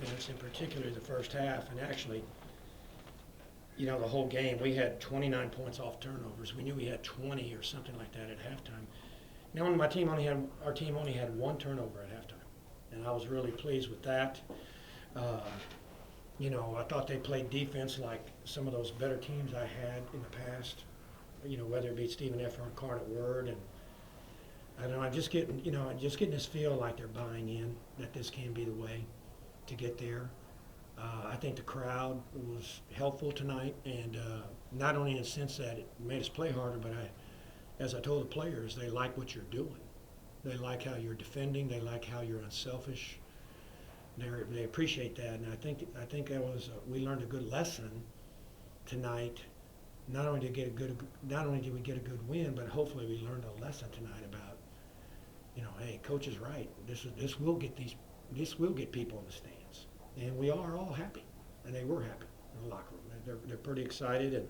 defense, in particular the first half, and actually, the whole game. We had 29 points off turnovers. We knew we had 20 or something like that at halftime. Now, our team only had one turnover at halftime, and I was really pleased with that. I thought they played defense like some of those better teams I had in the past. Whether it be Stephen F. or Incarnate Word, and I don't know. I'm just getting this feel like they're buying in that this can be the way to get there. I think the crowd was helpful tonight, and not only in the sense that it made us play harder, but as I told the players, they like what you're doing. They like how you're defending. They like how you're unselfish. They appreciate that, and I think that was we learned a good lesson tonight. Not only did we get a good win, but hopefully we learned a lesson tonight about, hey, coach is right. This will get people in the stands, and we are all happy, and they were happy in the locker room. They're pretty excited, and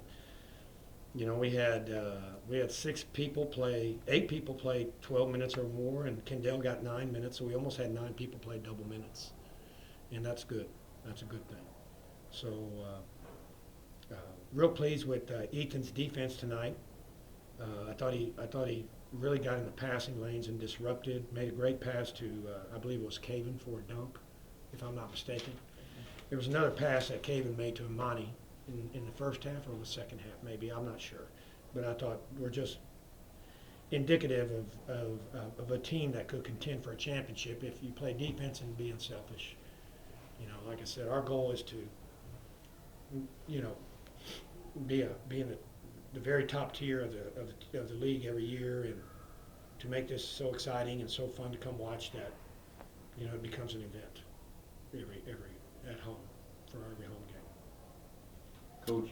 we had 8 people play 12 minutes or more, and Kendall got 9 minutes, so we almost had 9 people play double minutes, and that's good. That's a good thing. So. Real pleased with Ethan's defense tonight. I thought he really got in the passing lanes and disrupted. Made a great pass to I believe it was Caven for a dunk, if I'm not mistaken. There was another pass that Caven made to Imani in the first half or the second half, maybe. I'm not sure, but I thought we're just indicative of a team that could contend for a championship if you play defense and be unselfish. Like I said, our goal is to be in the very top tier of the league every year, and to make this so exciting and so fun to come watch that it becomes an event every at home for every home game. Coach,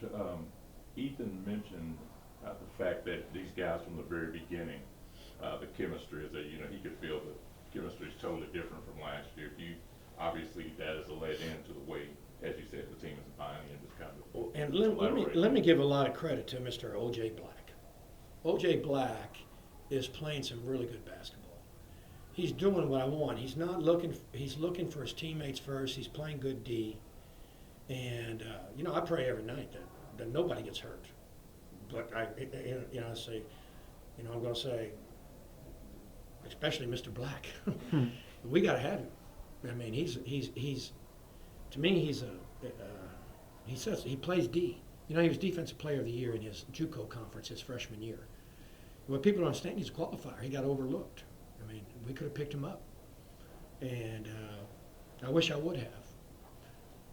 Ethan mentioned the fact that these guys from the very beginning, the chemistry is that he could feel the chemistry is totally different from last year. Obviously that has led into the way, as you said, the team is buying in this kind of. And let me give a lot of credit to Mr. O.J. Black. O.J. Black is playing some really good basketball. He's doing what I want. He's looking for his teammates first. He's playing good D, and I pray every night that nobody gets hurt. But I'm going to say, especially Mr. Black, we got to have him. I mean, he's to me, he plays D. He was Defensive Player of the Year in his JUCO conference his freshman year. What people don't understand, he's a qualifier. He got overlooked. I mean, we could have picked him up, and I wish I would have.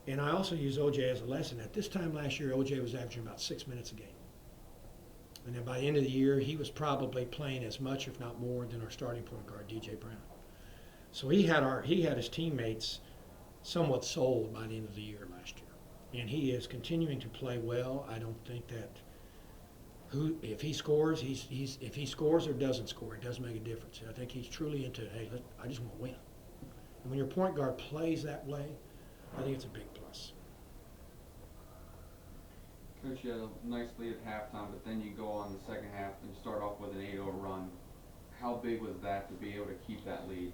And I also use OJ as a lesson. At this time last year, OJ was averaging about 6 minutes a game. And then by the end of the year, he was probably playing as much, if not more, than our starting point guard, DJ Brown. So he had his teammates somewhat sold by the end of the year last year, and he is continuing to play well. I don't think that if he scores, if he scores or doesn't score, it doesn't make a difference. I think he's truly into, hey, I just want to win. And when your point guard plays that way, I think it's a big plus. Coach, you had a nice lead at halftime, but then you go on the second half and start off with an 8-0 run. How big was that to be able to keep that lead?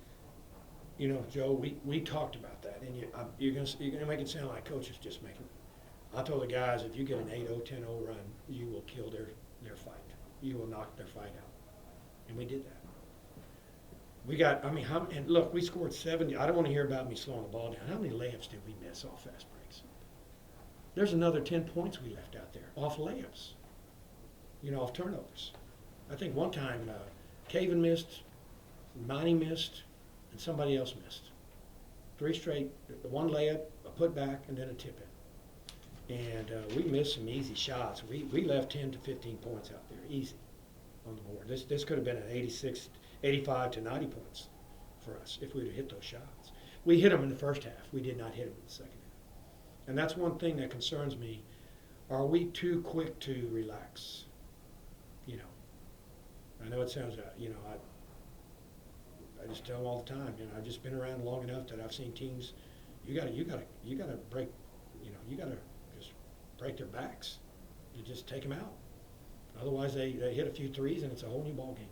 Joe, we talked about that, and you're gonna make it sound like coaches just making. I told the guys, if you get an 8-0, 10-0 run, you will kill their fight. You will knock their fight out, and we did that. And look, we scored 70. I don't want to hear about me slowing the ball down. How many layups did we miss off fast breaks? There's another 10 points we left out there off layups. Off turnovers. I think one time Caven missed, Monty missed, and somebody else missed. 3 straight, one layup, a putback, and then a tip in. And we missed some easy shots. We left 10 to 15 points out there, easy, on the board. This could have been an 85 to 90 points for us if we'd have hit those shots. We hit them in the first half. We did not hit them in the second half. And that's one thing that concerns me. Are we too quick to relax? I know it sounds, I just tell them all the time. I've just been around long enough that I've seen teams. You gotta break. You gotta just break their backs. You just take them out. Otherwise, they hit a few threes and it's a whole new ball game.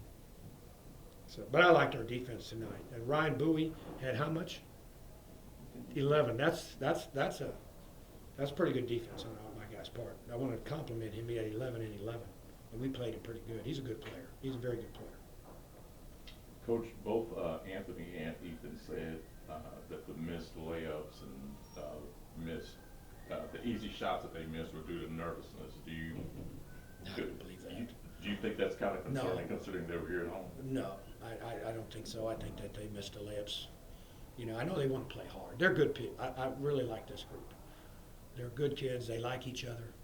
So, but I liked our defense tonight. And Ryan Bowie had how much? 11. That's pretty good defense on my guy's part. I want to compliment him. He had 11 and 11, and we played him pretty good. He's a good player. He's a very good player. Coach, both Anthony and Ethan said that the missed layups and the easy shots that they missed were due to nervousness. I don't believe that. Do you think that's kind of concerning, No. considering they were here at home? No, I don't think so. I think that they missed the layups. You know, I know they want to play hard. They're good people. I really like this group. They're good kids. They like each other.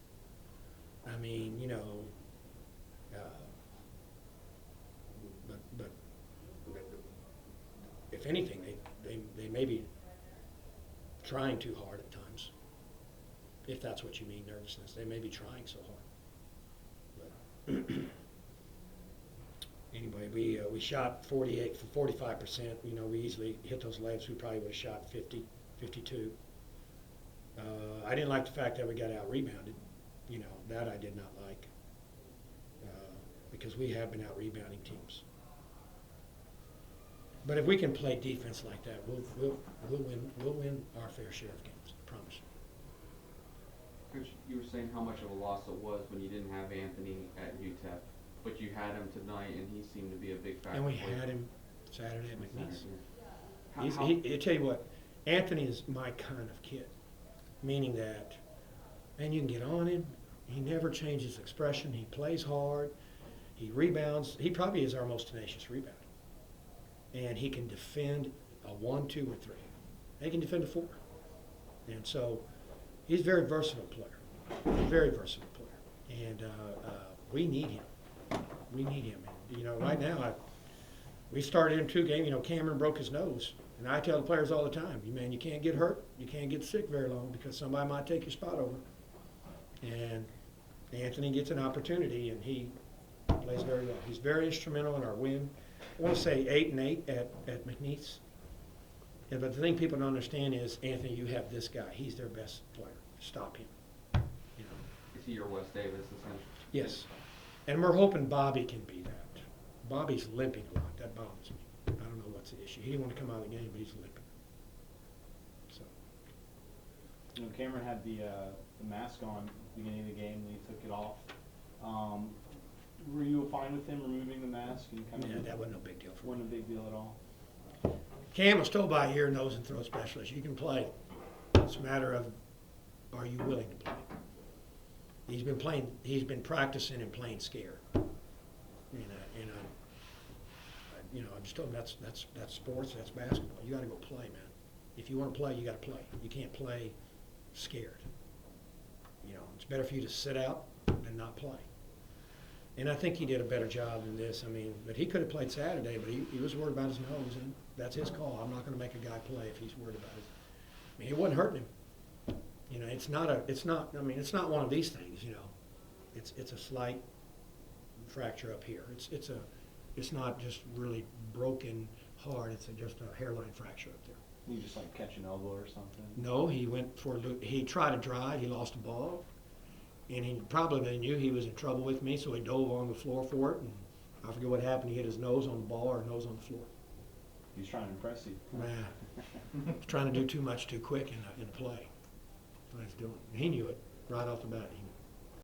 I mean, you know, but if anything, they may be trying too hard at times. If that's what you mean, nervousness. They may be trying so hard. But anyway, we shot 48 for 45%. You know, we easily hit those layups. We probably would have shot 50, 52. I didn't like the fact that we got out rebounded. You know, that I did not like because we have been out rebounding teams. But if we can play defense like that, we'll win our fair share of games. I promise you. Coach, you were saying how much of a loss it was when you didn't have Anthony at UTEP, but you had him tonight, and he seemed to be a big factor. And we for you. had him Saturday at McNeese. How- I tell you what, Anthony is my kind of kid, meaning that, man, you can get on him. He never changes expression. He plays hard. He rebounds. He probably is our most tenacious rebounder. And he can defend a 1, 2, or 3. He can defend a 4. And so he's a very versatile player. Very versatile player. And we need him. We need him. And, you know, right now, we started in 2 games. You know, Cameron broke his nose. And I tell the players all the time, man, you can't get hurt. You can't get sick very long because somebody might take your spot over. And Anthony gets an opportunity, and he plays very well. He's very instrumental in our win. I want to say 8 and 8 at McNeese. Yeah, but the thing people don't understand is, Anthony, you have this guy. He's their best player. Stop him. You know. Is he your Wes Davis, essentially? Yes. And we're hoping Bobby can be that. Bobby's limping a lot. That bothers me. I don't know what's the issue. He didn't want to come out of the game, but he's limping. So. You know, Cameron had the mask on at the beginning of the game, and he took it off. Were you fine with him removing the mask? And kind Yeah, of that wasn't a big deal for me. wasn't a big deal at all. Cam was told by ear, nose, and throat specialist, you can play. It's a matter of, are you willing to play? He's been practicing and playing scared. You know, I just told him that's sports, that's basketball. You got to go play, man. If you want to play, you got to play. You can't play scared. You know, it's better for you to sit out than not play. And I think he did a better job than this. I mean, but he could have played Saturday, but he was worried about his nose, and that's his call. I'm not going to make a guy play if he's worried about it. I mean, it wasn't hurting him. You know, it's not one of these things. You know, it's a slight fracture up here. It's not just really broken hard. It's just a hairline fracture up there. You just like catch an elbow or something. No, he tried to drive. He lost the ball. And he probably knew he was in trouble with me, so he dove on the floor for it. And I forget what happened. He hit his nose on the ball or nose on the floor. He's trying to impress you. He's trying to do too much too quick in play. That's what he's doing. He knew it right off the bat. He